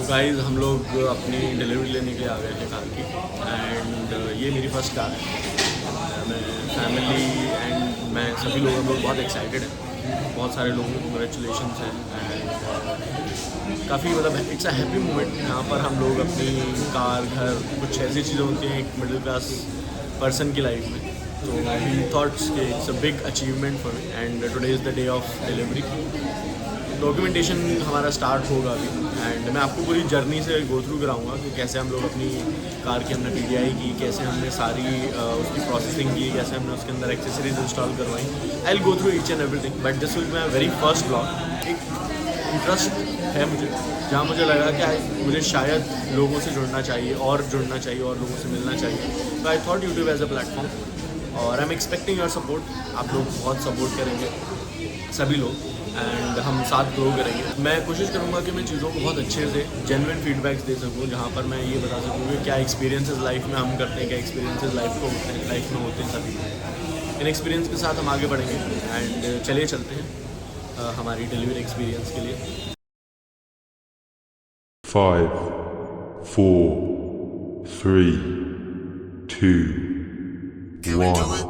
Guys हम लोग अपनी डिलीवरी लेने के लिए आ गए थे कार की एंड ये मेरी फर्स्ट कार है। मैं फैमिली एंड मैं सभी लोग हम लोग बहुत एक्साइटेड हैं। बहुत सारे लोगों को कंग्रेचुलेशंस हैं एंड काफ़ी मतलब इट्स अ हैप्पी मोमेंट। यहाँ पर हम लोग अपनी कार घर कुछ ऐसी चीज़ें होती हैं एक मिडिल क्लास पर्सन की लाइफ में, तो ही थॉट्स के it's a big achievement for me and today is the day of delivery. Documentation हमारा स्टार्ट होगा अभी एंड मैं आपको पूरी जर्नी से गो थ्रू कराऊंगा कि कैसे हम लोग अपनी कार की हमने PDI की, कैसे हमने सारी उसकी प्रोसेसिंग की, कैसे हमने उसके अंदर एक्सेसरीज इंस्टॉल करवाई। I will go through each and everything but this will be my very first blog. एक इंटरेस्ट है मुझे जहाँ मुझे लगा कि मुझे शायद लोगों से जुड़ना चाहिए और लोगों से मिलना चाहिए, तो I thought YouTube as a platform और I am expecting your support. आप लोग बहुत सपोर्ट करेंगे सभी लोग एंड हम साथ ग्रो करेंगे। मैं कोशिश करूँगा कि मैं चीज़ों को बहुत अच्छे से जेन्युइन फीडबैक्स दे सकूँ, जहाँ पर मैं ये बता सकूँ कि क्या एक्सपीरियंसेस लाइफ में हम करते हैं, क्या एक्सपीरियंसेस लाइफ में होते हैं सभी। इन एक्सपीरियंस के साथ हम आगे बढ़ेंगे एंड चलिए चलते हैं हमारी डिलीवरी एक्सपीरियंस के लिए। 5, 4, 3, 2, 1